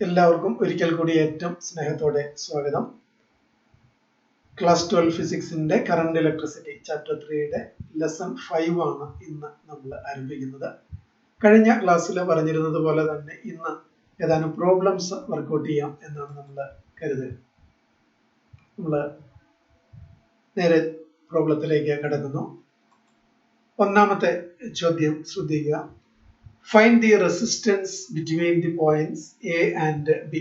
എല്ലാവർക്കും ഒരിക്കൽ കൂടി ഏറ്റവും സ്നേഹത്തോടെ സ്വാഗതം. ക്ലാസ് 12 ഫിസിക്സിന്റെ കറന്റ് ഇലക്ട്രിസിറ്റി ചാപ്റ്റർ 3യുടെ ലെസൺ 5 ആണ് ഇന്ന് നമ്മൾ ആരംഭിക്കുന്നത്. കഴിഞ്ഞ ക്ലാസ്സിൽ പറഞ്ഞിരുന്നത് പോലെ തന്നെ ഇന്ന് ഏതാനും പ്രോബ്ലംസ് വർക്കൗട്ട് ചെയ്യാം എന്നാണ് നമ്മൾ കരുതുന്നത്. നമ്മൾ നേരെ പ്രോബ്ലത്തിലേക്ക് കടക്കുന്നു. ഒന്നാമത്തെ ചോദ്യം ശ്രദ്ധിക്കുക. Find the resistance between the points A and B.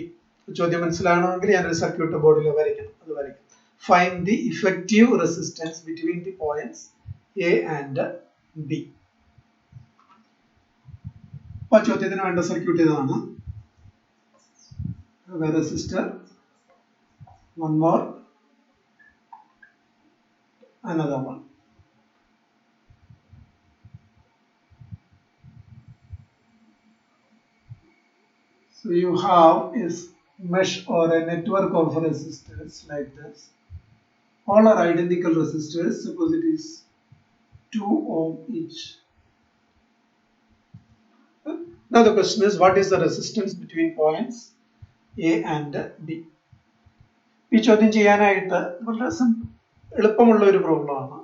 ചോദ്യം മനസ്സിലാകണമെങ്കിൽ ഞാനൊരു സർക്യൂട്ട് ബോർഡിൽ വരയ്ക്കണം. അത് വരയ്ക്കാം. Find the effective resistance between the points A and B. അപ്പോൾ ചോദ്യത്തിന് വേണ്ട സർക്യൂട്ട് ഇതാണ്. Resistor, one more, another one. So you have a mesh or a network of resistors like this. All are identical resistors. Suppose it is 2 ohm each. Now the question is, what is the resistance between points A and B? ഈ ചോദ്യം ചെയ്യാനായിട്ട് വളരെ എളുപ്പമുള്ള ഒരു problem ആണ്.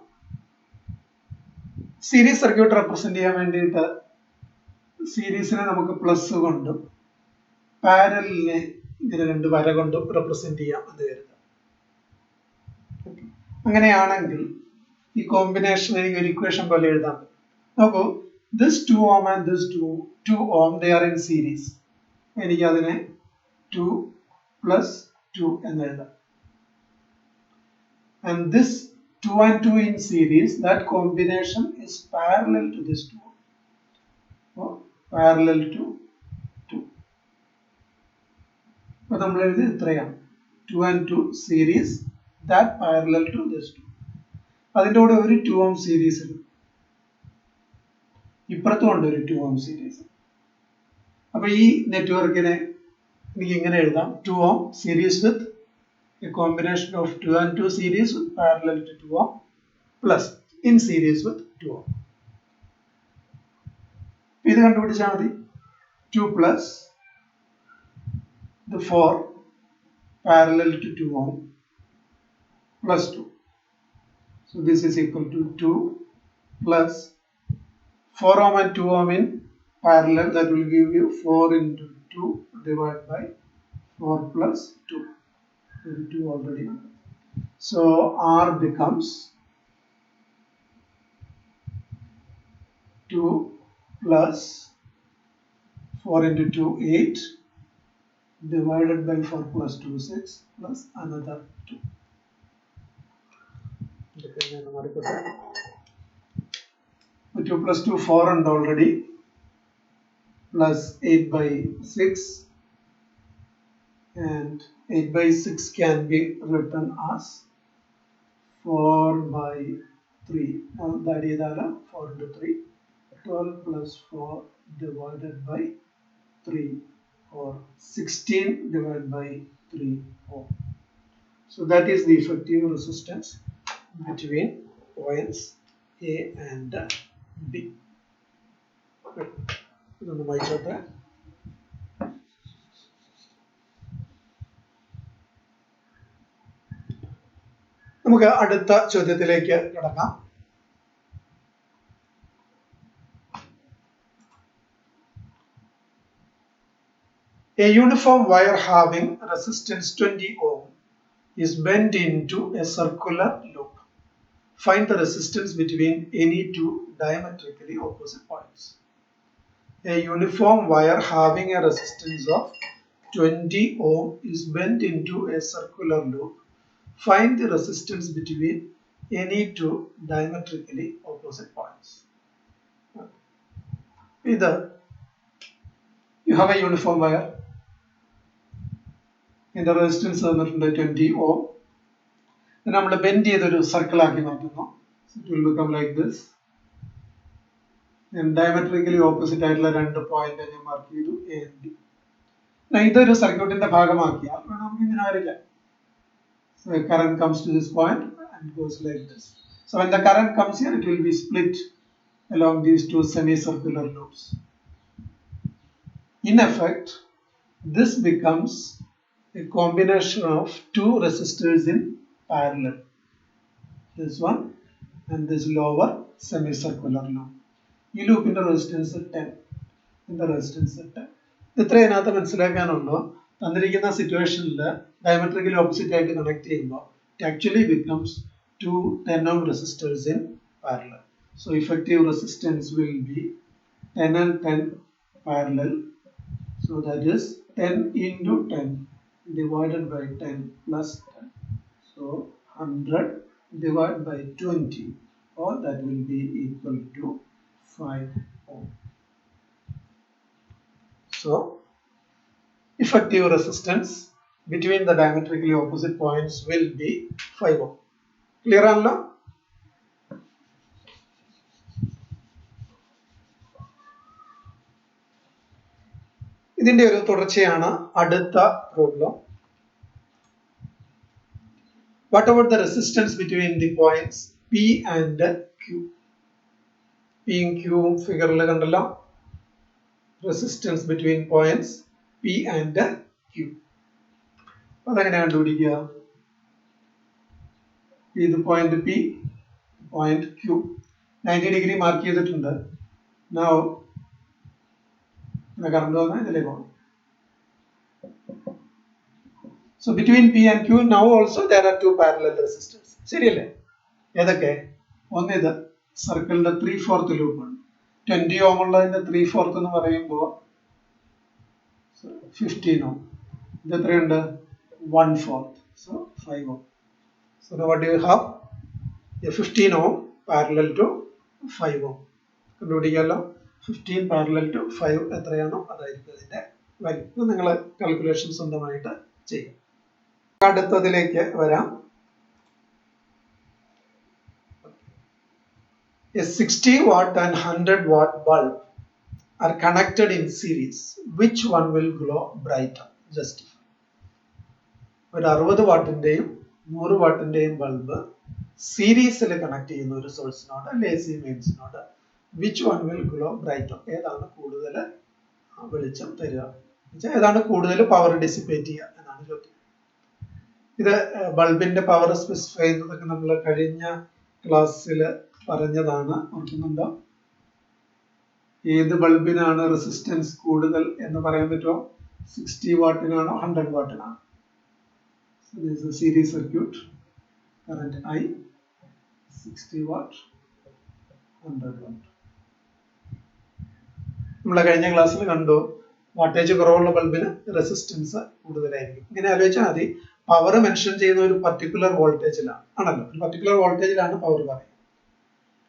Series circuit represent ചെയ്യാൻ വേണ്ടിയിട്ട് സീരീസിനെ നമുക്ക് പ്ലസ് കൊണ്ടും പാരലിനെ ഇങ്ങനെ രണ്ട് വര കൊണ്ടും റെപ്രസെന്റ് ചെയ്യാം എന്ന് കരുതാം. അങ്ങനെയാണെങ്കിൽ ഈ കോമ്പിനേഷൻ എനിക്ക് ഒരു ഇക്വേഷൻ പോലെ എഴുതാൻ പറ്റും. നോക്കൂ, this 2 ohm and this 2 ohm they are in series. എനിക്ക് അതിനെ 2 plus 2 എന്ന് എഴുതാം. And this 2 and 2 in series, that combination is parallel to this 2. So, parallel to 2. അപ്പോൾ നമ്മൾ എഴുതി ഇത്രയാണ് 2 and 2 series that parallel to this 2. അതിൻ്റെ കൂടെ ഒരു 2 ohm series ഉണ്ട്, ഇപ്പുറത്തും ഉണ്ട് ഒരു 2 ohm series. അപ്പൊ ഈ നെറ്റ്വർക്കിനെ എനിക്ക് ഇങ്ങനെ എഴുതാം: 2 ohm series with a combination of 2 and 2 series with parallel to 2 ohm plus in series with 2 ohm. ഇത് കണ്ടുപിടിച്ചാൽ മതി. 2 plus the 4 parallel to 2 ohm plus 2. So this is equal to 2 plus 4 ohm and 2 ohm in parallel. That will give you 4 into 2 divided by 4 plus 2. 2 already. So R becomes 2 plus 4 into 2 8 divided by 4 plus 2 6 plus another 2. 2 plus 2 4 and already plus 8 by 6, and 8 by 6 can be written as 4 by 3. Now that is 4 into 3, 12 plus 4 divided by 3 or 16 divided by 3 ohm. So that is the effective resistance between points A and B. ഇതൊന്ന് വായിച്ചോട്ടെ. നമുക്ക് അടുത്ത ചോദ്യത്തിലേക്ക് കടക്കാം. A uniform wire having resistance 20 ohm is bent into a circular loop. Find the resistance between any two diametrically opposite points. A uniform wire having a resistance of 20 ohm is bent into a circular loop. Find the resistance between any two diametrically opposite points. Either you have a uniform wire, ഇതിന്റെ resistance തന്നിട്ടുണ്ട് 20 ohm. നമ്മൾ bend ചെയ്തൊരു circle ആക്കി മാറ്റുന്നു. It will become like this. Diametrically opposite ആയിട്ടുള്ള രണ്ട് point ഞാൻ mark ചെയ്തു, എ ആൻഡ് ബി. ഇതൊരു സർക്യൂട്ടിന്റെ ഭാഗമാക്കിയാൽ നമുക്ക് ഇങ്ങനെ വരയ്ക്കാം. So the current comes to this point and goes like this. So when the current comes here, it will be split along these two semicircular loops. In effect, this becomes a combination of two resistors in parallel. This one and this lower semicircular loop. This loop in the resistance 10. In the resistance 10. The three another മനസ്സിലാക്കാനുള്ളൂ. തന്നിരിക്കുന്ന സിറ്റുവേഷനിൽ diametrically opposite ആയിട്ട് connect ചെയ്യുമ്പോൾ it actually becomes two 10 ohm resistors in parallel. So effective resistance will be 10 and 10 parallel. So that is 10 into 10 divided by 10 plus 10. So 100 divided by 20, or that will be equal to 5 ohm. So effective resistance between the diametrically opposite points will be 5 ohm. Clear anna? ഇതിന്റെ ഒരു തുടർച്ചയാണ് അടുത്ത problem. What about the resistance between the points P and Q? P and Q ഫിഗറിൽ കണ്ടല്ലോ. Resistance between points P and Q. അതെങ്ങനെ കണ്ടുപിടിക്കുക? ഇത് point P, point Q. 90 degree mark ചെയ്തിട്ടുണ്ട്. Now കറണ്ട് വന്നാൽ ഇതിലേക്ക് പോകണം. So between P and Q now also there are two parallel resistors. ശരിയല്ലേ? ഏതൊക്കെ? ഒന്ന് ഇത് സർക്കിളിന്റെ 3/4 ലൂപ്പ് ആണ്. 20 ohm ഉള്ളതിന്റെ 3/4 എന്ന് പറയുമ്പോൾ 15 ohm. ഇത് എത്രയുണ്ട്? 1/4. So 5 ohm. So now what do you have? A 15 ohm parallel to 5 ohm. കണ്ടുപിടിക്കാമല്ലോ. 15 parallel to 5 എത്രയാണോ അതായിരിക്കും അതിന്റെ വാല്യൂ. ഇത് നിങ്ങൾ കാൽക്കുലേഷൻ സ്വന്തമായിട്ട് ചെയ്യും. അടുത്തതിലേക്ക് വരാം. A 60 watt and 100 watt bulb are connected in series. Which one will glow brighter? Justify. ഒരു 60 വാട്ടിന്റെയും 100 വാട്ടിന്റെയും ബൾബ് സീരീസിൽ കണക്ട് ചെയ്യുന്ന ഒരു സോഴ്സിനോട് അല്ലെങ്കിൽ AC മെയിൻസിനോട് which one will glow brighter? ഏതാണ് കൂടുതൽ വെളിച്ചം തരിക? ഏതാണ് കൂടുതൽ പവർ ഡിസിപ്പേറ്റ് ചെയ്യുക എന്നാണ് ചോദ്യം. ഇത് ബൾബിന്റെ പവർ സ്പെസിഫൈ ചെയ്യുന്നതൊക്കെ നമ്മൾ കഴിഞ്ഞ ക്ലാസ്സിൽ പറഞ്ഞതാണ്, ഓർക്കുന്നുണ്ടോ? ഏത് ബൾബിനാണ് റെസിസ്റ്റൻസ് കൂടുതൽ എന്ന് പറയാൻ പറ്റുമോ? 60 വാട്ടിനാണോ 100 വാട്ടിനാണോ? So this is a series circuit. Current I 60 watt 100 watt. നമ്മൾ കഴിഞ്ഞ ക്ലാസ്സിൽ കണ്ടു വാട്ടേജ് കുറവുള്ള ബൾബിന് റെസിസ്റ്റൻസ് കൂടുതലായിരിക്കും. ഇങ്ങനെ ആലോചിച്ചാൽ മതി, പവർ മെൻഷൻ ചെയ്യുന്ന ഒരു പർട്ടിക്കുലർ വോൾട്ടേജിലാണ് ആണല്ലോ, ഒരു പർട്ടിക്കുലർ വോൾട്ടേജിലാണ് പവർ പറയുന്നത്.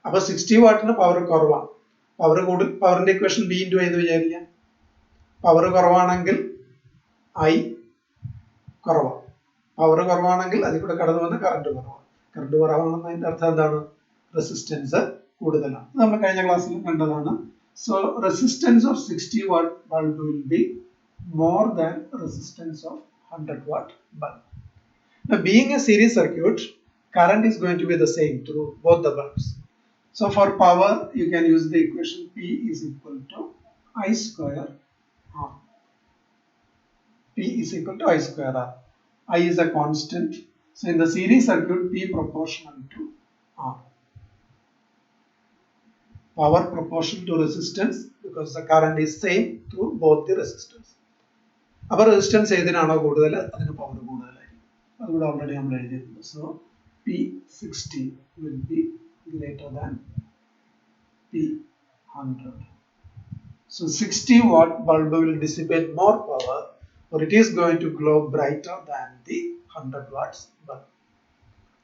അപ്പൊ 60 വാട്ടിന് പവർ കുറവാണ്. പവറിന്റെ ഇക്വേഷൻ B × I എന്ന് വിചാരിക്കാം. പവർ കുറവാണെങ്കിൽ I കുറവാണ്. പവർ കുറവാണെങ്കിൽ അതിൽ കൂടെ കടന്നു വന്ന കറണ്ട് കുറവാണ്. കറണ്ട് കുറവാണെന്നതിന്റെ അർത്ഥം എന്താണ്? റെസിസ്റ്റൻസ് കൂടുതലാണ്. നമ്മൾ കഴിഞ്ഞ ക്ലാസ്സിൽ കണ്ടതാണ്. So resistance of 60 watt bulb will be more than resistance of 100 watt bulb. Now being a series circuit, current is going to be the same through both the bulbs. So for power you can use the equation P is equal to I square R. P is equal to I square R. I is a constant. So in the series circuit P proportional to R. Power proportional to resistance because the current is same through both the resistors. അപ്പോൾ resistance ഏതിനാണോ കൂടുതൽ അതിന് power കൂടുതലായിരിക്കും. അതുകൂടെ already നമ്മൾ എഴുതിയിട്ടുണ്ട്. So P60 will be greater than P100. So 60 watt bulb will dissipate more power, or it is going to glow brighter than the 100 watts bulb.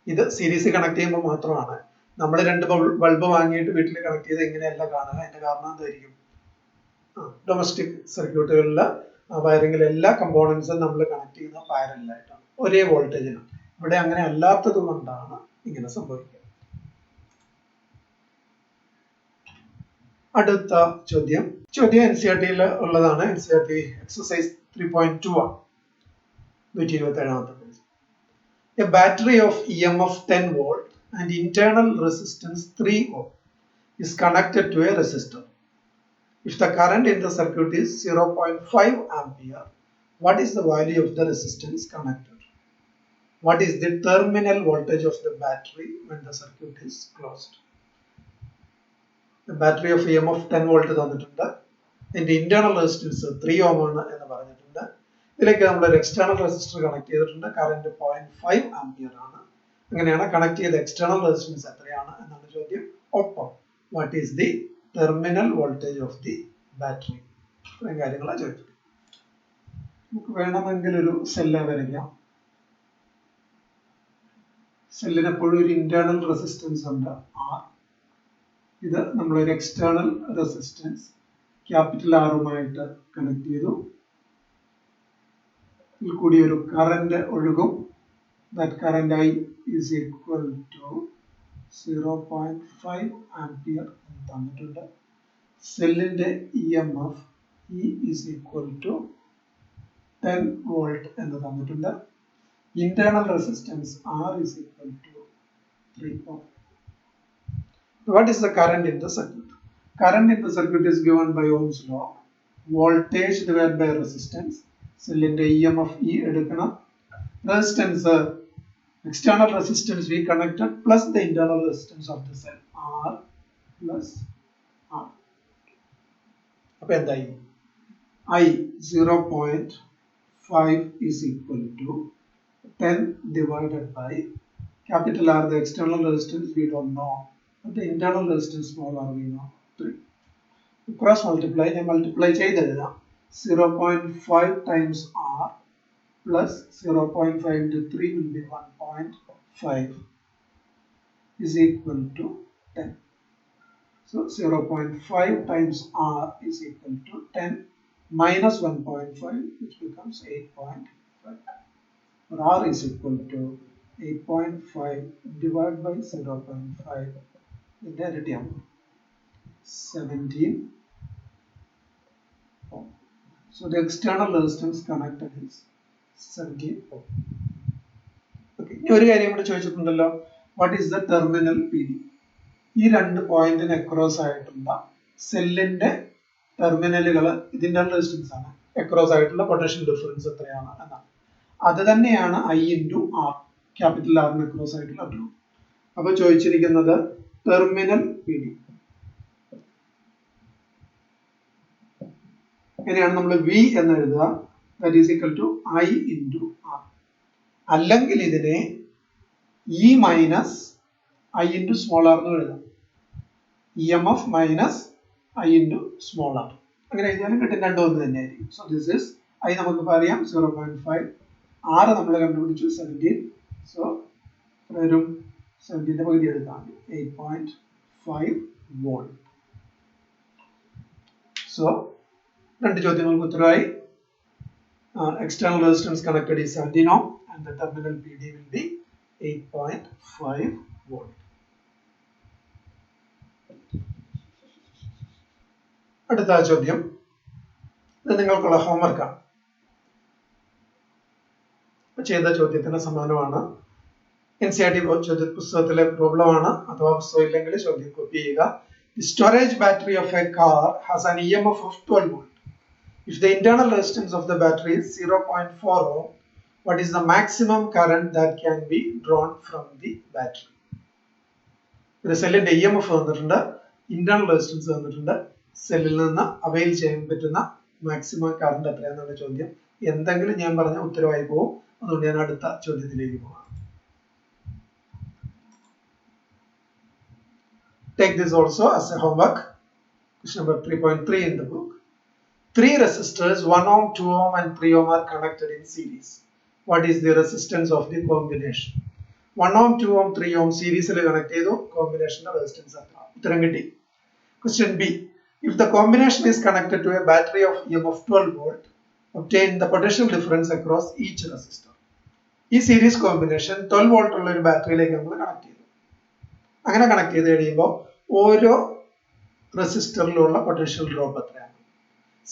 ഇത് series connect ചെയ്യുമ്പോൾ മാത്രമാണ്. നമ്മൾ 2 ബൾബ് വാങ്ങിയിട്ട് വീട്ടിൽ കണക്ട് ചെയ്ത് എങ്ങനെയല്ല കാണുക. അതിന്റെ കാരണം എന്തായിരിക്കും? ഡൊമസ്റ്റിക് സർക്യൂട്ടുകളിൽ വയറിംഗിൽ എല്ലാ കമ്പോണൻസും നമ്മൾ കണക്ട് ചെയ്യുന്ന പാരലലായിട്ടാണ്, ഒരേ വോൾട്ടേജിലാണ്. ഇവിടെ അങ്ങനെ അല്ലാത്തത് കൊണ്ടാണ് ഇങ്ങനെ സംഭവിക്കുന്നത്. അടുത്ത ചോദ്യം NCERT-യിൽ ഉള്ളതാണ്. NCERT എക്സസൈസ് 3.2 ആണ്. 127ാമത്തെ page. A battery of EMF 10 volt and internal resistance 3 ohm is connected to a resistor. If the current in the circuit is 0.5 ampere, What is the value of the resistance connected? What is the terminal voltage of the battery when the circuit is closed? The battery of EMF 10 volt തന്നിട്ടുണ്ട്. ഇതിന്റെ internal resistance 3 ഓം ആണ് എന്ന് പറഞ്ഞിട്ടുണ്ട്. ഇതിലേക്ക് നമ്മൾ ഒരു external resistor connect ചെയ്തിട്ടുണ്ട്. Current 0.5 ampere ആണ്. അങ്ങനെയാണ് കണക്ട് ചെയ്ത എക്സ്റ്റേണൽ റെസിസ്റ്റൻസ് എത്രയാണ് എന്നാണ് ചോദ്യം. ഒപ്പം what is the terminal voltage of the battery? ഇത്രയും കാര്യങ്ങളാണ് ചോദിച്ചത്. നമുക്ക് വേണമെങ്കിൽ ഒരു സെല്ല് വരയ്ക്കാം. സെല്ലിന് എപ്പോഴും ഒരു ഇന്റേണൽ റെസിസ്റ്റൻസ് ഉണ്ട് R. ഇത് നമ്മളൊരു എക്സ്റ്റേണൽ റെസിസ്റ്റൻസ് ക്യാപിറ്റൽ ആറുമായിട്ട് കണക്ട് ചെയ്തു. ഇതിൽ കൂടി ഒരു കറന്റ് ഒഴുകും. That current I is equal to 0.5 ampere തന്നിട്ടുണ്ട്. സെല്ലിന്റെ EMF E is equal to 10 volt എന്ന് തന്നിട്ടുണ്ട്. Internal resistance R is equal to 3 ohm. What is the current in the circuit? Current in the circuit is given by Ohm's law. Voltage divided by resistance. Cell EMF E എടുക്കണം. Resistance, external resistance we connected plus the internal resistance of the cell R plus R. അപ്പോൾ എന്തായി? I 0.5 is equal to 10 divided by capital R, the external resistance we don't know, but the internal resistance small r we know, 3. Cross multiply, I multiply ചെയ്തെഴുതാം. 0.5 times R plus 0.5 into 3 will be 1.5 is equal to 10. So 0.5 times R is equal to 10 minus 1.5, which becomes 8.5. or R is equal to 8.5 divided by 0.5, the derivative 17 ohm. So the external resistance connected is 17 ohm. Okay, ഇനി ഒരു കാര്യം കൂടി ചോദിച്ചിട്ടുണ്ടല്ലോ, what is the terminal PD? ഈ രണ്ട് പോയിന്റിന് across ആയിട്ടുള്ള സെല്ലിന്റെ ടെർമിനലുകൾ ഇതിന്റെ റെസിസ്റ്റൻസ് ആണ്. അക്രോസ് ആയിട്ടുള്ള പൊട്ടൻഷ്യൽ ഡിഫറൻസ് എത്രയാണ് എന്നാണ്. അത് തന്നെയാണ് I into R, ക്യാപിറ്റൽ ആറിന് അക്രോസ് ആയിട്ടുള്ള ടേം. അപ്പോൾ ചോദിച്ചിരിക്കുന്നത് ടെർമിനൽ PD. എങ്ങനെയാണ് നമ്മൾ V എന്ന് എഴുതുക? that is equal to I into R. അല്ലെങ്കിൽ ഇതിനെ E minus I into small r എന്ന് എഴുതാം. EMF minus I into small r. അങ്ങനെ എഴുതിയാലും കിട്ടും, രണ്ടും ഒന്ന് തന്നെയായിരിക്കും. സോ ദിസ് ഈസ് I നമുക്ക് പറയാം 0.5, R നമ്മൾ കണ്ടുപിടിച്ചു 17. സോ വരും 17ന്റെ പകുതി എടുക്കാം, 8.5 വോൾട്ട്. സോ രണ്ട് ചോദ്യങ്ങൾക്ക് ഉത്തരവായി. External resistance connected is 17 ohm and the terminal PD will be 8.5 volt. അടുത്ത ചോദ്യം, ഇത് നിങ്ങൾക്കുള്ള ഹോംവർക്കാണ്. ചെയ്ത ചോദ്യത്തിന് സമാനമാണ്. NCERT പുസ്തകത്തിലെ പ്രോബ്ലം ആണ്. അഥവാ പുസ്തകം ഇല്ലെങ്കിൽ ചോദ്യം കോപ്പി ചെയ്യുക. The storage battery of a car has an EMF of 12 volt. If the internal resistance of the battery is 0.4 ohm, what is the maximum current that can be drawn from the battery? ഇത് സെല്ലിന്റെ EMF തന്നിട്ടുണ്ട്, internal resistance തന്നിട്ടുണ്ട്, സെല്ലിൽ നിന്ന് avail ചെയ്യാൻ പറ്റുന്ന maximum current എത്രയാണെന്നുള്ള ചോദ്യം. എന്തെങ്കിലും ഞാൻ പറഞ്ഞ ഉത്തരവായി പോകും, അതുകൊണ്ട് ഞാൻ അടുത്ത ചോദ്യത്തിലേക്ക് പോകാം. Take this also as a homework. Question number 3.3 in the book. Three resistors 1 ohm, 2 ohm and 3 ohm are connected in series. What is the resistance of the combination? 1 ohm, 2 ohm, 3 ohm series connect ചെയ്തു, combination resistance എത്ര? ഉത്തരം കിട്ടി. Question B. If the combination is connected to a battery of EMF 12 volt, obtain the potential difference across each resistor. ഈ series combination 12 volt ഉള്ള ഒരു ബാറ്ററിയിലേക്ക് നമ്മൾ connect ചെയ്തു. അങ്ങനെ കണക്ട് ചെയ്ത് കഴിയുമ്പോൾ ഓരോ റെസിസ്റ്ററിലുള്ള പൊട്ടൻഷ്യൽ ഡ്രോപ്പ് എത്രയാണ്?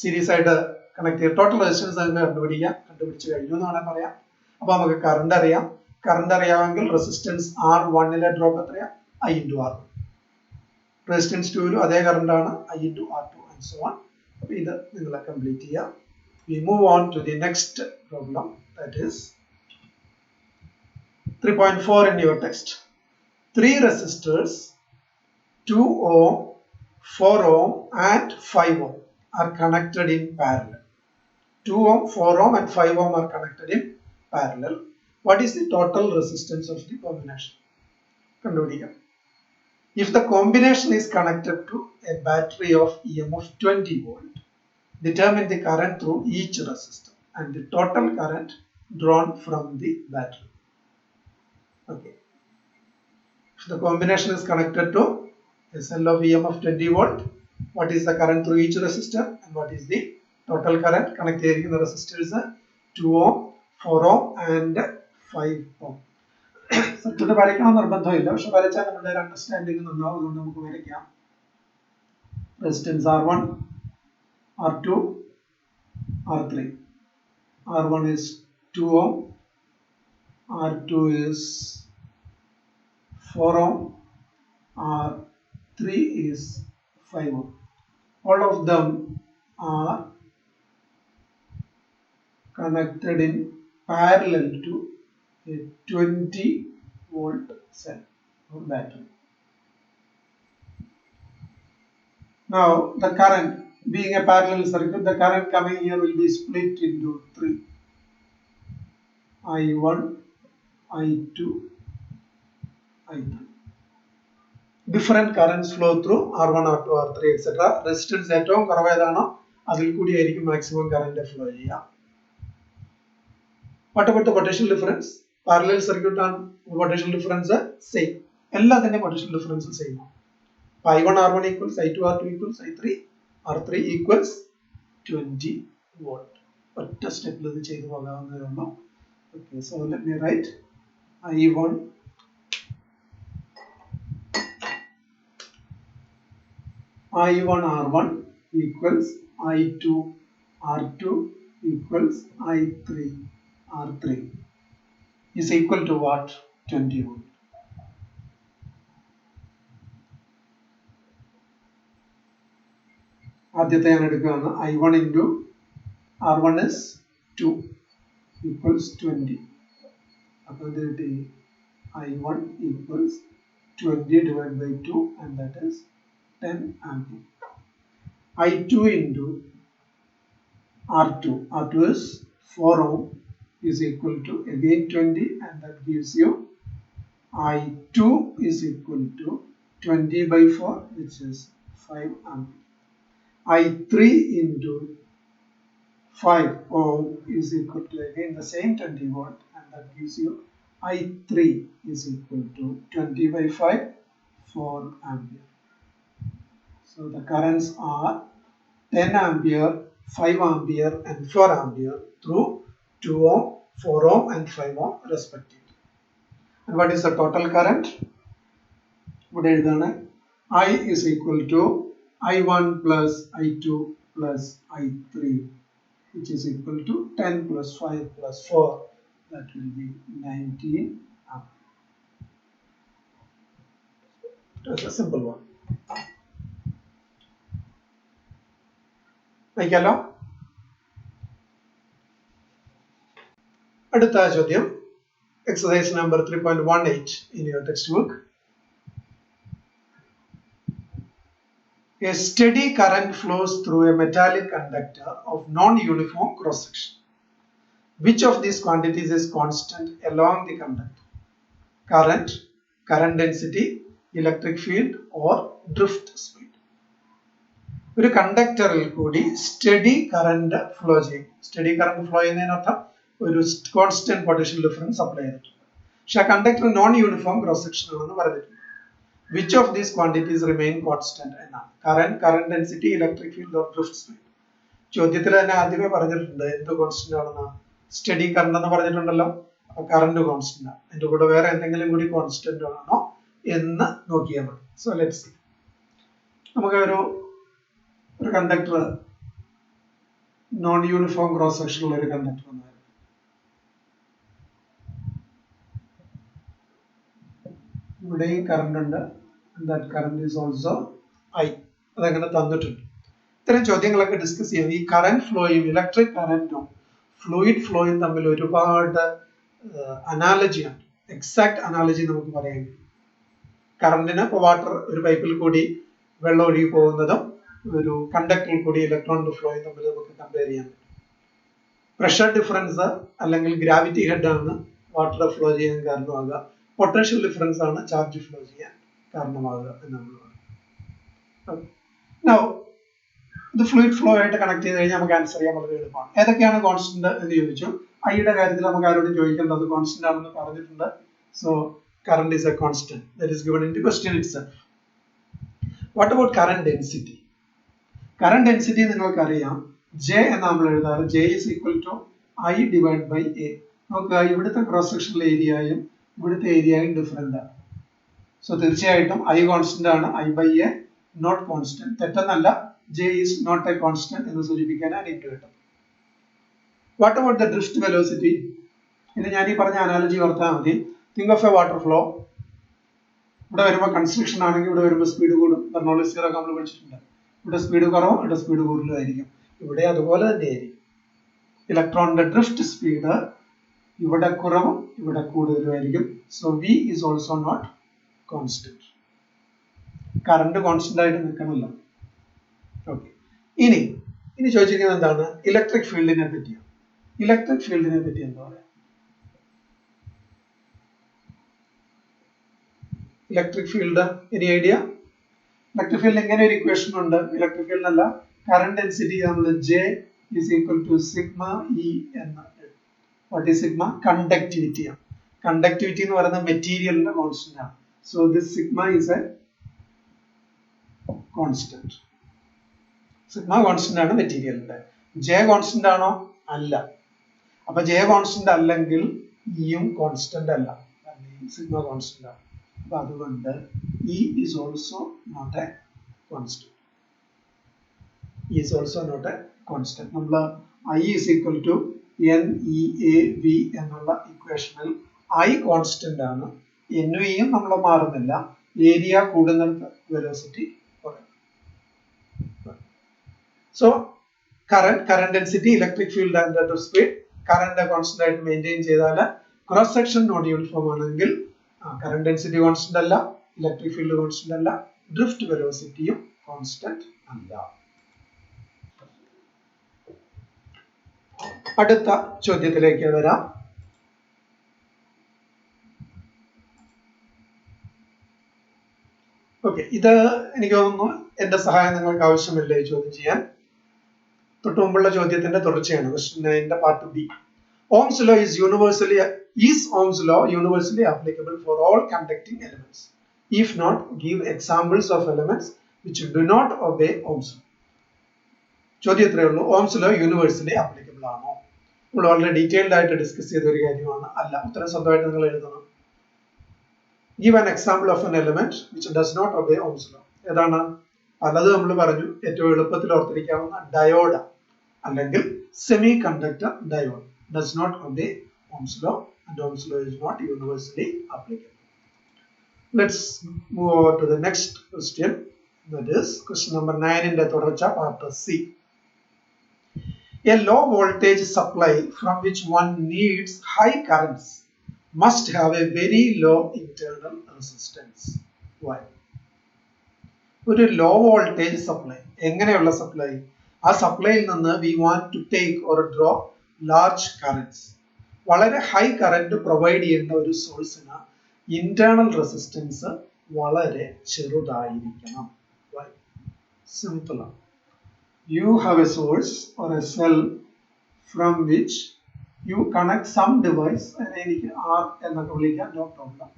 സീരീസ് ആയിട്ട് കണക്ട് ചെയ്ത് ടോട്ടൽ റെസിസ്റ്റൻസ് നമുക്ക് കണ്ടുപിടിച്ച് കഴിഞ്ഞു എന്ന് വേണമെങ്കിൽ പറയാം. അപ്പൊ നമുക്ക് കറണ്ട് അറിയാം. കറണ്ട് അറിയാമെങ്കിൽ റെസിസ്റ്റൻസ് R1 ഡ്രോപ്പ് എത്രയാ? I into R1. റെസിസ്റ്റൻസ് 2 അതേ കറണ്ട് ആണ്, I into R2 and so on. അപ്പൊ ഇത് നിങ്ങൾ കംപ്ലീറ്റ് ചെയ്യാം. We move on to the next problem, that is 3.4 in your text. 3 resistors, 2 ohm, 4 ohm and 5 ohm are connected in parallel. 2 ohm, 4 ohm and 5 ohm are connected in parallel. What is the total resistance of the combination? If the combination is connected to a battery of EMF 20 volt, determine the current through each resistor and the total current drawn from the battery. Okay. If the combination is connected to a cell of EMF 20 volt, what is the current through each resistor and what is the total current? Connected the resistors 2 ohm, 4 ohm and 5 ohm. Circuit വരയ്ക്കണം നിർബന്ധമില്ല, പക്ഷെ വരച്ചാൽ നമ്മുടെ ഒരു understanding നന്നാവും. അതുകൊണ്ട് നമുക്ക് വരയ്ക്കാം. Resistance R1, R2, R3. R1 is 2 ohm, R2 is 4 ohm, R3 is 5 ohm. All of them are connected in parallel to a 20 volt cell or battery. Now the current, being a parallel circuit, the current coming here will be split into 3. I1, I2, I3. Different currents flow through R1, R2, R3, etc. Resistance ഏറ്റവും കുറവ് ഏതാണോ അതിൽ കൂടിയായിരിക്കും maximum current flow ചെയ്യുക. What about the potential difference? Parallel circuit and potential difference same. എല്ലാത്തിന്റെയും potential difference same ആണ്. I1 R1 equals I2 R2 equals I3 R3 equals 20 volt. ഒറ്റ സ്റ്റെപ്പിൽ ഇത് ചെയ്തു പോകാവുന്നതേ ഉള്ളൂ. Okay, so let me write I1 R1 equals I2 R2 equals I3 R3 is equal to what? 20 volt. ആദ്യത്തെ ഞാൻ എടുക്കുകയാണ്. I1 into R1 is 2 equals 20. അപ്പോൾ ഇത് കിട്ടി I1 equals 20 divided by 2 and that is 10 ampere. I2 into R2 is 4 ohm is equal to again 20 and that gives you I2 is equal to 20 by 4 which is 5 ampere. I3 into 5 ohm is equal to again the same 20 volt and that gives you I3 is equal to 20 by 5 4 ampere. So the currents are 10 ampere, 5 ampere and 4 ampere through 2 ohm, 4 ohm and 5 ohm respectively. And what is the total current? I is equal to I1 plus I2 plus I3 which is equal to 10 plus 5 plus 4, that will be 19 ampere. That's a simple one. വയ്ക്കാലോ. അടുത്ത ചോദ്യം, exercise number 3.18 in your textbook. A steady current flows through a metallic conductor of non-uniform cross-section. Which of these quantities is constant along the conductor? Current, current density, electric field or drift speed? ഒരു കണ്ടക്ടറിൽ കൂടി study current flow ചെയ്യും. Study current flow ചെയ്യുന്നതിനർത്ഥം ഒരു constant potential difference apply ചെയ്തിട്ടുണ്ട്. പക്ഷെ ആ conductor non uniform cross section ആണെന്ന് പറഞ്ഞിട്ടുണ്ട്. Which of these quantities remain constant എന്നാണ്. current, current density, electric field or drift speed. ചോദ്യത്തിൽ തന്നെ ആദ്യമേ പറഞ്ഞിട്ടുണ്ട് എന്ത് കോൺസ്റ്റന്റ് ആണെന്ന്. സ്റ്റഡി കറന്റ് എന്ന് പറഞ്ഞിട്ടുണ്ടല്ലോ. അപ്പൊ കറന്റ് കോൺസ്റ്റന്റ് ആണ്. അതിന്റെ കൂടെ വേറെ എന്തെങ്കിലും കൂടി കോൺസ്റ്റന്റ് ആണോ എന്ന് നോക്കിയാൽ മതി. So let's see. നമുക്ക് ഒരു conductor non uniform cross section ഉള്ള ഒരു കണ്ടക്ടർ എന്നായിരുന്നു. ഇവിടെയും കറണ്ട് ഉണ്ട്. That current is also I. അതങ്ങനെ തന്നിട്ടുണ്ട്. ഇത്തരം ചോദ്യങ്ങളൊക്കെ ഡിസ്കസ് ചെയ്യുന്നത് ഈ കറന്റ് ഫ്ലോയും ഇലക്ട്രിക് കറന്റും ഫ്ലൂയിഡ് ഫ്ലോയും തമ്മിൽ ഒരുപാട് അനാലജിയാണ്, എക്സാക്ട് അനാലജി നമുക്ക് പറയാൻ കഴിയും. കറന്റിന് ഇപ്പോൾ വാട്ടർ ഒരു പൈപ്പിൽ കൂടി വെള്ളം ഒഴുകി പോകുന്നതും ഒരു കണ്ടക്ടറിൽ കൂടി ഇലക്ട്രോണിന്റെ ഫ്ലോയും തമ്മിൽ നമുക്ക് കമ്പയർ ചെയ്യാൻ പറ്റും. പ്രഷർ ഡിഫറൻസ് അല്ലെങ്കിൽ ഗ്രാവിറ്റി ഹെഡ് ആണ് വാട്ടർ ഫ്ലോ ചെയ്യാൻ കാരണമാകുക, പൊട്ടൻഷ്യൽ ഡിഫറൻസ് ആണ് ചാർജ് ഫ്ലോ ചെയ്യാൻ കാരണമാകുക എന്ന് നമ്മൾ പറയും. ഇത് ഫ്ലൂയിഡ് ഫ്ലോ ആയിട്ട് കണക്ട് ചെയ്ത് കഴിഞ്ഞാൽ നമുക്ക് ആൻസർ ചെയ്യാൻ വളരെ എളുപ്പമാണ്. ഏതൊക്കെയാണ് കോൺസ്റ്റന്റ് എന്ന് ചോദിച്ചു. ഐയുടെ കാര്യത്തിൽ നമുക്ക് ആരോടും ചോദിക്കേണ്ടത് കോൺസ്റ്റന്റ് ആണെന്ന് പറഞ്ഞിട്ടുണ്ട്. So current is a constant that is given in the question itself. What about current density? Current density നിങ്ങൾക്ക് അറിയാം, J എന്ന് നമ്മൾ എഴുതാറ് J is equal to I divided by A. നമുക്ക് ഇവിടുത്തെ ക്രോസ് സെക്ഷണൽ ഏരിയയും ഇവിടുത്തെ ഏരിയയും ഡിഫറെന്റ് ആണ്. സോ തീർച്ചയായിട്ടും I കോൺസ്റ്റന്റ് ആണ്, I by A not constant. തെറ്റെന്നല്ല, J is not a constant എന്ന് സൂചിപ്പിക്കാനാണ് ഇട്ട് കിട്ടും. What about the drift velocity? ഇത് ഞാൻ ഈ പറഞ്ഞ അനാലജി ഓർത്താൽ മതി. Think of a water flow. ഇവിടെ വരുമ്പോൾ കൺസ്ട്രക്ഷൻ ആണെങ്കിൽ ഇവിടെ വരുമ്പോൾ സ്പീഡ് കൂടും. ബെർണോളിസ് തിയറം നമ്മൾ പഠിച്ചിട്ടുണ്ട്. ഇവിടെ സ്പീഡ് കുറവും ഇവിടെ സ്പീഡ് കൂടുതലായിരിക്കും. ഇവിടെ അതുപോലെ തന്നെയായിരിക്കും. ഇലക്ട്രോണിന്റെ ഡ്രിഫ്റ്റ് സ്പീഡ് ഇവിടെ കുറവും ഇവിടെ കൂടുതലുമായിരിക്കും. So V is also not constant. Current constant ആയിട്ട് നിൽക്കണമല്ലോ. ഓക്കെ, ഇനി ചോദിച്ചിരിക്കുന്നത് എന്താണ്? ഇലക്ട്രിക് ഫീൽഡിനെ പറ്റിയാണ്. ഇലക്ട്രിക് ഫീൽഡിനെ പറ്റി എന്താ പറയാ? Electric field, any idea? Electric field എങ്ങനെ ഒരു ഇക്വേഷൻ ഉണ്ട്. ഇലക്ട്രിക് ഫീൽഡ് അല്ല, കറന്റ് ഡെൻസിറ്റി നമ്മൾ J is equal to sigma E എന്ന്. What is sigma? കണ്ടക്ടിവിറ്റി ആണ്. കണ്ടക്ടിവിറ്റി എന്ന് പറയുന്നത് മെറ്റീരിയലിന്റെ കോൺസ്റ്റന്റ് ആണ്. So this sigma is A constant. Sigma constant ആണ് മെറ്റീരിയലിന്റെ. J കോൺസ്റ്റന്റ് ആണോ? അല്ല. അപ്പൊ J കോൺസ്റ്റന്റ് അല്ലെങ്കിൽ ഇയും കോൺസ്റ്റന്റ് അല്ല, സിഗ്മ കോൺസ്റ്റന്റ് ആണ്. അപ്പൊ അതുകൊണ്ട് E is also not a constant. E is also not a constant. നമ്മൾ I is equal to NEAV എന്നുള്ള ഇക്വേഷനിൽ I കോൺസ്റ്റന്റ് ആണ്, NVയും നമ്മൾ മാറുന്നില്ല. ഏരിയ കൂടുന്നിടത്ത് വെലോസിറ്റി കുറയും. So current density, electric field and rate of speed, current constant ആയിട്ട് maintain ചെയ്താൽ cross section non uniform ആണെങ്കിൽ കറന്റ് ഡെൻസിറ്റി കോൺസ്റ്റന്റ് അല്ല, ഇലക്ട്രിക് ഫീൽഡ് കോൺസ്റ്റന്റ് അല്ല, ഡ്രിഫ്റ്റ് വെലോസിറ്റിയും കോൺസ്റ്റന്റ് അല്ല. അടുത്ത ചോദ്യത്തിലേക്ക് വരാം. ഓക്കെ, ഇത് എനിക്ക് തോന്നുന്നു എന്റെ സഹായം നിങ്ങൾക്ക് ആവശ്യമില്ല ഈ ചോദ്യം ചെയ്യാൻ. തൊട്ട് മുമ്പുള്ള ചോദ്യത്തിന്റെ തുടർച്ചയാണ്. Question 9 part B. Ohm's law is Ohm's law universally applicable for all conducting elements? If not, give examples of elements which do not obey Ohm's law. ചോദ്യം ഇത്രയേ ഉള്ളൂ. Ohm's law universally applicable ആണോ? നമ്മൾ വളരെ ഡീറ്റെയിൽഡ് ആയിട്ട് discuss ചെയ്ത ഒരു കാര്യമാണ്. അല്ല. ഉത്തരം സ്വന്തമായിട്ട് നിങ്ങൾ എഴുതണം. Give an example of an element which does not obey Ohm's law. ഏതാണ്? പലത് നമ്മൾ പറഞ്ഞു. ഏറ്റവും എളുപ്പത്തിൽ ഓർത്തിരിക്കാവുന്ന ഡയോഡ് അല്ലെങ്കിൽ semi conductor diode does not obey Ohm's law, and Ohm's law is not universally applicable. Let's move over to the next question. That is question number 9 in the തുടർച്ച part C. A low voltage supply from which one needs high currents must have a very low internal resistance. Why? ഒരു law voltage supply, എങ്ങനെയുള്ള supply? ആ സപ്ലൈയിൽ നിന്ന് we want to take or draw large currents. വളരെ high current provide ചെയ്യേണ്ട ഒരു സോഴ്സിന് internal resistance വളരെ ചെറുതായിരിക്കണം. സിമ്പിൾ ആണ്. You have a source or a cell from which you connect some device, എനിക്ക് R എന്നൊക്കെ വിളിക്കാം, no problem.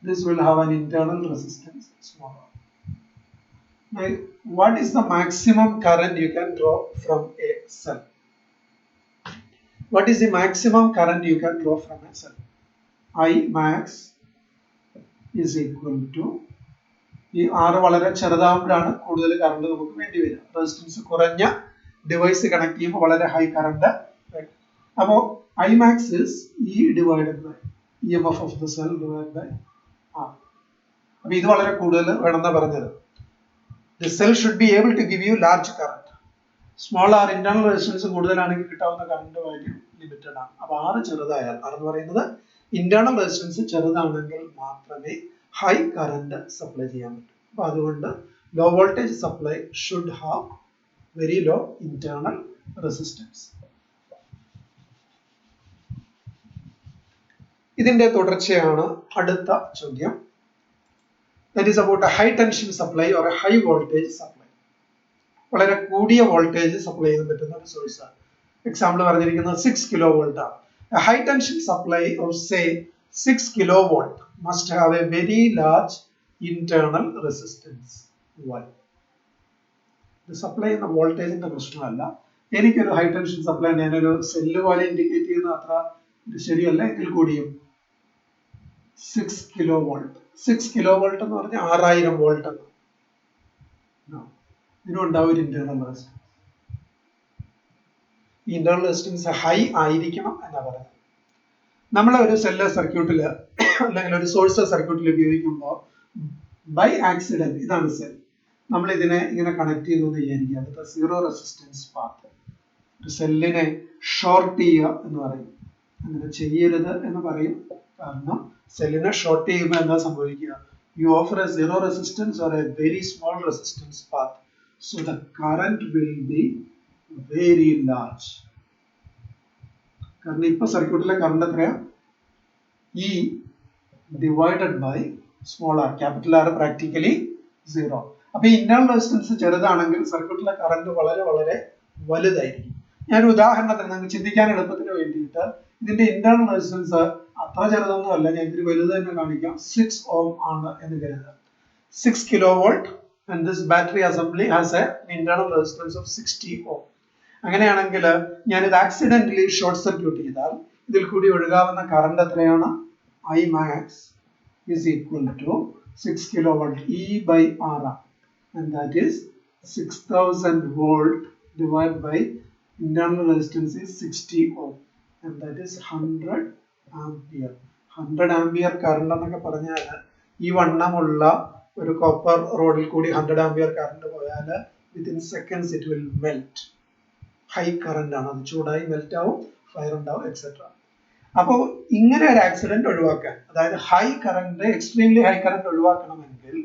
This will have an internal resistance smaller. Now, what is the maximum current you can draw from a cell? What is the maximum current you can draw from a cell? I max is equal to, ഈ R വളരെ ചെറുതാകുമ്പോഴാണ് കൂടുതൽ current നമുക്ക് വേണ്ടി വരിക. Resistance കുറഞ്ഞ device connect ചെയ്യുമ്പോൾ വളരെ high current. അപ്പോൾ I max is E divided by EMF of the cell divided by R. അപ്പോൾ ഇത് വളരെ കൂടുതൽ വേണമെന്നാണ് പറഞ്ഞത്. The cell should be able to give you large current. Small R internal resistance കൂടുതലാണെങ്കിൽ കിട്ടാവുന്ന കറണ്ട് വാല്യൂ ലിമിറ്റഡ് ആണ്. അപ്പൊ ആർ ചെറുതായാൽ, ആർ എന്ന് പറയുന്നത് ഇന്റേണൽ റെസിസ്റ്റൻസ് ചെറുതാണെങ്കിൽ മാത്രമേ ഹൈ കറണ്ട് സപ്ലൈ ചെയ്യാൻ പറ്റൂ. അപ്പൊ അതുകൊണ്ട് low voltage supply should have very low internal resistance. ഇതിന്റെ തുടർച്ചയാണ് അടുത്ത ചോദ്യം. That is about a high tension supply or a high voltage supply. വളരെ കൂടിയ വോൾട്ടേജ് സപ്ലൈ ചെയ്യാൻ പറ്റുന്ന ഒരു സോഴ്സ് ആണ്. എക്സാമ്പിൾ പറഞ്ഞിരിക്കുന്നത് 6 കിലോ വോൾട്ട് ആണ്. A high tension supply of say 6 kilovolt must have a very large internal resistance. Why? The supply എന്ന വോൾട്ടേജിന്റെ പ്രശ്നമല്ല. എനിക്കൊരു ഹൈ ടെൻഷൻ സപ്ലൈ ഞാനൊരു സെല്ല് പോലെ ഇൻഡിക്കേറ്റ് ചെയ്യുന്ന അത്ര ശരിയല്ല. എങ്കിൽ കൂടിയും 6 കിലോ വോൾട്ട്, 6 കിലോ വോൾട്ട് എന്ന് പറഞ്ഞാൽ 6000 വോൾട്ട് എന്ന്. ഇതിനുണ്ടാവും ഒരു ഇന്റേണൽ റെസിസ്റ്റൻസ്. ഈ ഇന്റേണൽ റെസിസ്റ്റൻസ് ഹൈ ആയിരിക്കണം എന്നാ പറയുന്നത്. നമ്മൾ ഒരു സെല്ല് സർക്യൂട്ടിൽ അല്ലെങ്കിൽ ഒരു സോഴ്സ് സർക്യൂട്ടിൽ ഉപയോഗിക്കുമ്പോൾ ബൈ ആക്സിഡന്റ്, ഇതാണ് സെൽ, നമ്മൾ ഇതിനെ ഇങ്ങനെ കണക്ട് ചെയ്തു എന്ന് വിചാരിക്കുക. അടുത്ത സീറോ റെസിസ്റ്റൻസ് പാത്ത്. ഒരു സെല്ലിനെ ഷോർട്ട് ചെയ്യുക എന്ന് പറയും. അങ്ങനെ ചെയ്യരുത് എന്ന് പറയും. കാരണം സെല്ലിനെ ഷോർട്ട് ചെയ്യുമ്പോൾ എന്താ സംഭവിക്കുക? You offer a zero resistance or a very small resistance path, so the current will be very large. കാരണം ഇപ്പൊ സർക്യൂട്ടിലെ കറണ്ട് എത്രയാ? E divided by small R. Capital R practically 0. അപ്പൊ ഈ ഇന്റേണൽ റെസിസ്റ്റൻസ് ചെറുതാണെങ്കിൽ സർക്യൂട്ടിലെ കറണ്ട് വളരെ വളരെ വലുതായിരിക്കും. ഞാൻ ഉദാഹരണത്തിന് നിങ്ങൾക്ക് ചിന്തിക്കാൻ എളുപ്പത്തിന് വേണ്ടിയിട്ട് ഇതിന്റെ ഇന്റേണൽ റെസിസ്റ്റൻസ് അത്ര ചെറുതൊന്നും അല്ല, ഞാൻ ഇതിന് വലുത് തന്നെ കാണിക്കാം. 6 ഓം ആണ് എന്ന് കരുതുക. 6 kilo volt and this battery assembly has a internal resistance of 60 ohm. അങ്ങനെയാണെങ്കിൽ ഞാൻ ഇത് ആക്സിഡന്റലി ഷോർട്ട് സർക്യൂട്ട് ചെയ്താൽ ഇതിൽ കൂടി ഒഴുകാവുന്ന കറണ്ട് എത്രയാണ്? I max is equal to 6 kilovolt E by R, and that is 6000 volt divided by internal resistance is 60 ohm, and that is 100 ampere. 100 ampere current എന്നൊക്കെ പറഞ്ഞാൽ ഈ വണ്ണമുള്ള ഒരു കോപ്പർ റോഡിൽ കൂടി 100 ampere കറണ്ട് പോയാൽ within seconds it will melt. High current ആണ്, അത് ചൂടായി മെൽറ്റ് ആവും, ഫയർ ഉണ്ടാവും, എക്സെട്ര. അപ്പോൾ ഇങ്ങനെ ഒരു ആക്സിഡന്റ് ഒഴിവാക്കാൻ, അതായത് high current, extremely high current ഒഴിവാക്കണമെങ്കിൽ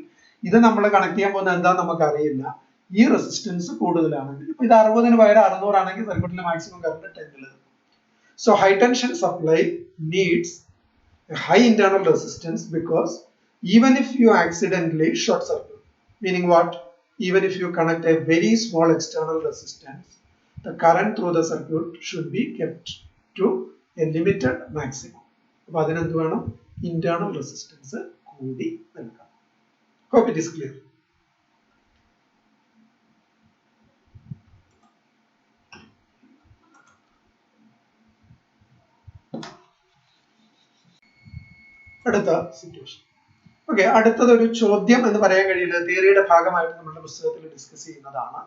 ഇത് നമ്മൾ കണക്ട് ചെയ്യാൻ പോകുന്നത് എന്താ നമുക്കറിയില്ല. ഈ റെസിസ്റ്റൻസ് കൂടുതലാണെങ്കിൽ, ഇപ്പൊ ഇത് 60-ന് പകരം 600 ആണെങ്കിൽ സർക്യൂട്ടിലെ മാക്സിമം കറണ്ട് 10 ആണ്. So high tension supply needs A high internal resistance because even if you accidentally short circuit, meaning what? Even if you connect a very small external resistance, the current through the circuit should be kept to a limited maximum. അപ്പോൾ അതിനെന്ത് വേണം? Internal resistance കൂടി നൽകാം. Hope it is clear. അടുത്ത situation. Okay, അടുത്തത് ഒരു ചോദ്യം എന്ന് പറയാൻ കഴിയില്ല, തിയറിയുടെ ഭാഗമായിട്ട് നമ്മുടെ പുസ്തകത്തിൽ ഡിസ്കസ് ചെയ്യുന്നതാണ്.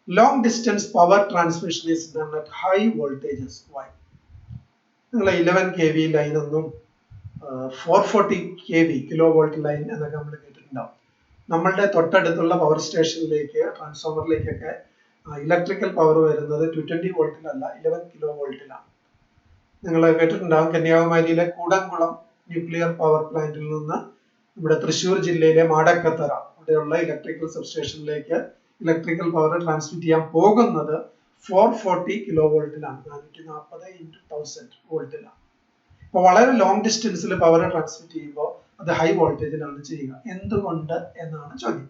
Long distance power transmission is done at high voltages. Why? നിങ്ങൾ 11 kV ലൈൻ ഒന്നും 440 kV കിലോ വോൾട്ട് ലൈൻ എന്നൊക്കെ നമ്മൾ കേട്ടിട്ടുണ്ടാവും. നമ്മളുടെ തൊട്ടടുത്തുള്ള പവർ സ്റ്റേഷനിലേക്ക്, ട്രാൻസ്ഫോമറിലേക്കൊക്കെ ഇലക്ട്രിക്കൽ പവർ വരുന്നത് 220 വോൾട്ടിലല്ല, 11 കിലോ വോൾട്ടിലാണ്. നിങ്ങൾ കേട്ടിട്ടുണ്ടാവും കന്യാകുമാരിയിലെ കൂടംകുളം ന്യൂക്ലിയർ പവർ പ്ലാന്റിൽ നിന്ന് നമ്മുടെ തൃശ്ശൂർ ജില്ലയിലെ മാടക്കത്തറ അവിടെയുള്ള ഇലക്ട്രിക്കൽ സബ്സ്റ്റേഷനിലേക്ക് ഇലക്ട്രിക്കൽ പവർ ട്രാൻസ്മിറ്റ് ചെയ്യാൻ പോകുന്നത് 440 കിലോ വോൾട്ടിലാണ്, 440 × 1000 വോൾട്ടിലാണ്. അപ്പൊ വളരെ ലോങ് ഡിസ്റ്റൻസിൽ പവർ ട്രാൻസ്മിറ്റ് ചെയ്യുമ്പോൾ അത് ഹൈ വോൾട്ടേജിലാണ് ചെയ്യുക. എന്തുകൊണ്ട് എന്നാണ് ചോദ്യം.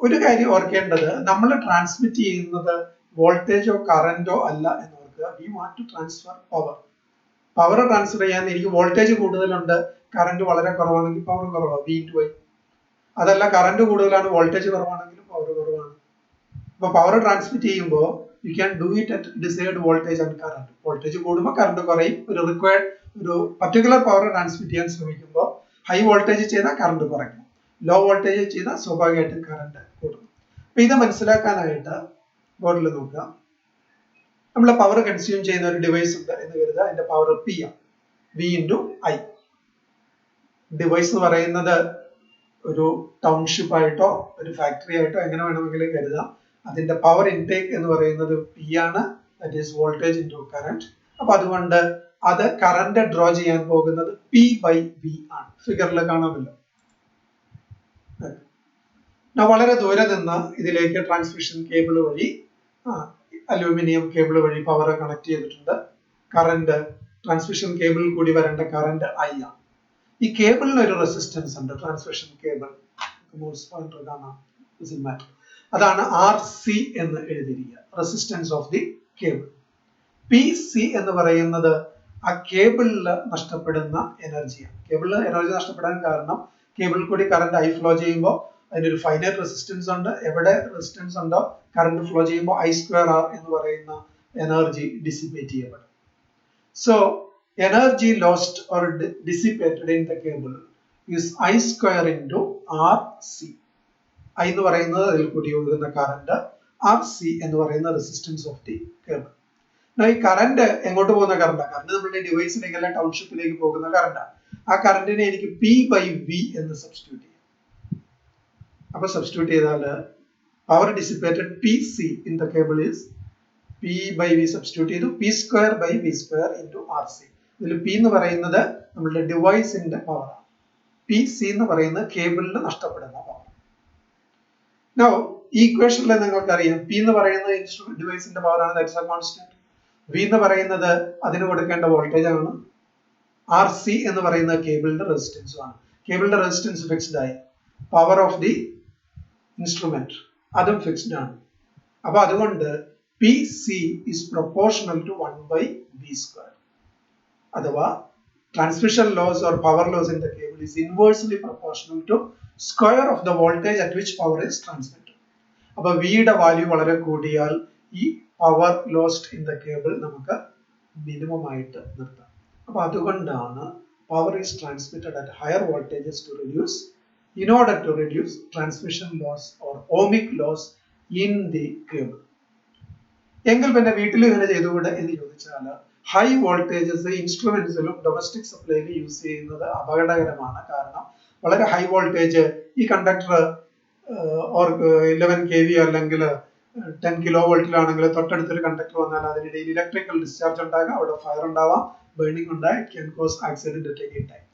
ഒരു കാര്യം ഓർക്കേണ്ടത്, നമ്മൾ ട്രാൻസ്മിറ്റ് ചെയ്യുന്നത് വോൾട്ടേജോ കറന്റോ അല്ല എന്ന് ഓർക്കുക. We want to transfer power. Power transfer ചെയ്യാൻ എനിക്ക് വോൾട്ടേജ് കൂടുതലുണ്ട്, കറണ്ട് വളരെ കുറവാണെങ്കിൽ പവർ കുറവാണ്, V/I. അതല്ല, കറണ്ട് കൂടുതലാണ്, വോൾട്ടേജ് കുറവാണെങ്കിലും പവർ കുറവാണ്. അപ്പൊ പവർ ട്രാൻസ്മിറ്റ് ചെയ്യുമ്പോൾ you can do it at desired voltage and current. Voltage കൂടുമ്പോൾ കറണ്ട് കുറയും. ഒരു പർട്ടിക്കുലർ പവർ ട്രാൻസ്മിറ്റ് ചെയ്യാൻ ശ്രമിക്കുമ്പോൾ ഹൈ വോൾട്ടേജ് ചെയ്താൽ കറണ്ട് കുറയ്ക്കും, ലോ വോൾട്ടേജ് ചെയ്താൽ സ്വാഭാവികമായിട്ടും കറണ്ട് കൂടും. അപ്പൊ ഇത് മനസ്സിലാക്കാനായിട്ട് ബോർഡിൽ നോക്കുക. നമ്മൾ പവർ കൺസ്യൂം ചെയ്യുന്ന ഒരു ഡിവൈസ് ഉണ്ട് എന്ന് കരുതുക. അതിന്റെ പവർ P ആണ്, V/I. ഡിവൈസ് എന്ന് പറയുന്നത് ഒരു ടൗൺഷിപ്പ് ആയിട്ടോ ഒരു ഫാക്ടറി ആയിട്ടോ എങ്ങനെ വേണമെങ്കിലും കരുതാം. അതിന്റെ പവർ ഇൻടേക്ക് എന്ന് പറയുന്നത് പി ആണ്, that is voltage into current. അപ്പൊ അതുകൊണ്ട് അത് കറന്റ് ഡ്രോ ചെയ്യാൻ പോകുന്നത് പി ബൈ വി ആണ്. ഫിഗറിൽ കാണാമല്ലോ. വളരെ ദൂരെ നിന്ന് ഇതിലേക്ക് ട്രാൻസ്മിഷൻ കേബിൾ വഴി അലൂമിനിയം കേബിൾ വഴി പവർ കണക്ട് ചെയ്തിട്ടുണ്ട്. കറന്റ് ട്രാൻസ്മിഷൻ കേബിളിൽ കൂടി വരേണ്ട കറന്റ് ഐ ആണ്. ഈ കേബിളിന് ഒരു റെസിസ്റ്റൻസ് ഉണ്ട്. ട്രാൻസ്മിഷൻ കേബിൾ അതാണ് ആർ സി എന്ന് എഴുതിയിരിക്കുക, resistance of the cable. P C എന്ന് പറയുന്നത് ആ കേബിളിൽ നഷ്ടപ്പെടുന്ന എനർജിയാണ്. കേബിളിൽ എനർജി നഷ്ടപ്പെടാൻ കാരണം കേബിളിൽ കൂടി കറന്റ് ഐ ഫ്ലോ ചെയ്യുമ്പോൾ അതിനൊരു ഫൈനൈറ്റ് റെസിസ്റ്റൻസ് ഉണ്ട്. എവിടെ റെസിസ്റ്റൻസ് ഉണ്ടോ കറന്റ് ഫ്ലോ ചെയ്യുമ്പോൾ I square R എന്ന് പറയുന്ന എനർജി ഡിസിപ്പേറ്റ് ചെയ്യപ്പെടും. So energy lost or dissipated in the cable is I square into RC. I എന്ന് പറയുന്നത് അതിൽ കൂടി ഒഴുകുന്ന കറന്റ്, RC എന്ന് പറയുന്ന റെസിസ്റ്റൻസ് ഓഫ് ദി കേബിൾ. ഈ കറന്റ് എങ്ങോട്ട് പോകുന്ന കറണ്ടാണ്? കറന്റ് നമ്മുടെ ഡിവൈസിലേക്ക് അല്ല ടൗൺഷിപ്പിലേക്ക് പോകുന്ന കറണ്ടാണ്. ആ കറന്റിനെ എനിക്ക് പി ബൈ വി എന്ന് സബ്സ്റ്റിറ്റ്യൂട്ട് ചെയ്യാം. അപ്പൊ സബ്സ്റ്റിറ്റ്യൂട്ട് ചെയ്താൽ power dissipated P C in the cable is P by V substitute ചെയ്തു, P square by V square into R C. ഇതിൽ പി എന്ന് പറയുന്നത് നമ്മുടെ ഡിവൈസിന്റെ പവറാണ്, പി സി എന്ന് പറയുന്നത് കേബിളിൽ നഷ്ടപ്പെടുന്ന പവർ. നൗ ഈ ഇക്വേഷനിൽ നിങ്ങൾക്കറിയാം പി എന്ന് പറയുന്നത് ഡിവൈസിന്റെ പവറാണ്, ദാറ്റ്സ് എ കോൺസ്റ്റന്റ്. വി എന്ന് പറയുന്നത് അതിന് കൊടുക്കേണ്ട വോൾട്ടേജ് ആണ്, ആർ സി എന്ന് പറയുന്നത് കേബിളിന്റെ റെസിസ്റ്റൻസും ആണ്. കേബിളിന്റെ റെസിസ്റ്റൻസ് ഫിക്സ്ഡ് ആയി, പവർ ഓഫ് ദി ഇൻസ്ട്രുമെന്റ് അതും ഫിക്സ്ഡ് ആണ്. അപ്പൊ അതുകൊണ്ട് P C is proportional to 1/v square. അഥവാ transmission loss or power loss in the cable is inversely proportional to square of the voltage at which power is transmitted. അപ്പൊ വിയുടെ value വളരെ കൂടിയാൽ ഈ power lost in the cable നമുക്ക് minimum ആയിട്ട് നിർത്താം. അപ്പൊ അതുകൊണ്ടാണ് power is transmitted at higher voltages to reduce in order to reduce transmission loss or ohmic loss in the cable. എങ്കിൽ പിന്നെ വീട്ടിൽ ഇങ്ങനെ ചെയ്തുകൂടെ എന്ന് ചോദിച്ചാൽ ഹൈ വോൾട്ടേജസ് ഇൻസ്ട്രുമെന്റ്സിലും ഡൊമസ്റ്റിക് സപ്ലൈയിലും യൂസ് ചെയ്യുന്നത് അപകടകരമാണ്. കാരണം വളരെ ഹൈ വോൾട്ടേജ് ഈ കണ്ടക്ടർ ഓർ 11 kV അല്ലെങ്കിൽ 10 kV തൊട്ടടുത്തൊരു കണ്ടക്ടർ വന്നാൽ അതിനിടയിൽ ഇലക്ട്രിക്കൽ ഡിസ്ചാർജ് ഉണ്ടാകാം, അവിടെ ഫയർ ഉണ്ടാവാം, ബേണിംഗ് ഉണ്ടായി, can cos accident at any time.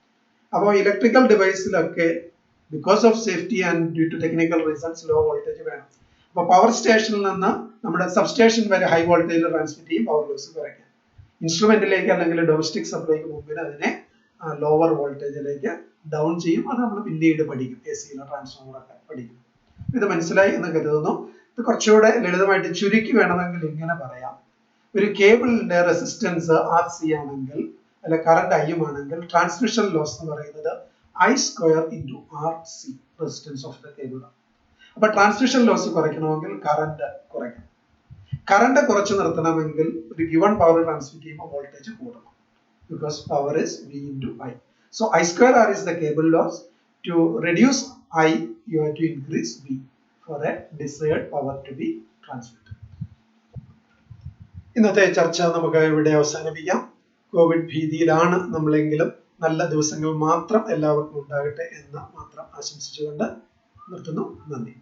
അപ്പോൾ electrical ഡിവൈസിലൊക്കെ because of safety and due to technical reasons low voltage വേണം. അപ്പോൾ പവർ സ്റ്റേഷനിൽ നിന്ന് നമ്മുടെ സബ്സ്റ്റേഷൻ വരെ ഹൈ വോൾട്ടേജിൽ ട്രാൻസ്മിറ്റ് ചെയ്യും, പവർ ലോസ് കുറയ്ക്കാം. ഇൻസ്ട്രുമെന്റിലേക്ക് അല്ലെങ്കിൽ ഡൊമസ്റ്റിക് സപ്ലൈക്ക് മുമ്പിൽ അതിനെ ലോവർ വോൾട്ടേജിലേക്ക് ഡൗൺ ചെയ്യും. അത് നമ്മൾ പിന്നീട് പഠിക്കും, എ സിയിലെ ട്രാൻസ്ഫോമറൊക്കെ പഠിക്കും. ഇത് മനസ്സിലായി എന്ന് കരുതുന്നു. ഇത് കുറച്ചുകൂടെ ലളിതമായിട്ട് ചുരുക്കി വേണമെങ്കിൽ ഇങ്ങനെ പറയാം. ഒരു കേബിളിന്റെ റെസിസ്റ്റൻസ് ആർ സി ആണെങ്കിൽ അല്ല കറന്റ് ഐ ആണെങ്കിൽ ട്രാൻസ്മിഷൻ ലോസ് എന്ന് പറയുന്നത് I square into RC, resistance of the cable. അപ്പൊ ട്രാൻസ്മിഷൻ ലോസ് കുറയ്ക്കണമെങ്കിൽ കറന്റ് കുറയ്ക്കണം. കറന്റ് കുറച്ച് നിർത്തണമെങ്കിൽ ഒരു ഗിവൺ പവർ ട്രാൻസ്മിറ്റ് ചെയ്യുമ്പോൾ വോൾട്ടേജ് കൂടണം. Because power is V into I. So I square R is the cable loss. To reduce I, you have to increase V for a desired power to be transmitted. ഇന്നത്തെ ചർച്ച നമുക്ക് ഇവിടെ അവസാനിപ്പിക്കാം. Covid ഭീതിയിലാണ് നമ്മളെങ്കിലും നല്ല ദിവസങ്ങൾ മാത്രം എല്ലാവർക്കും ഉണ്ടാകട്ടെ എന്ന് മാത്രം ആശംസിച്ചുകൊണ്ട് നിർത്തുന്നു. നന്ദി.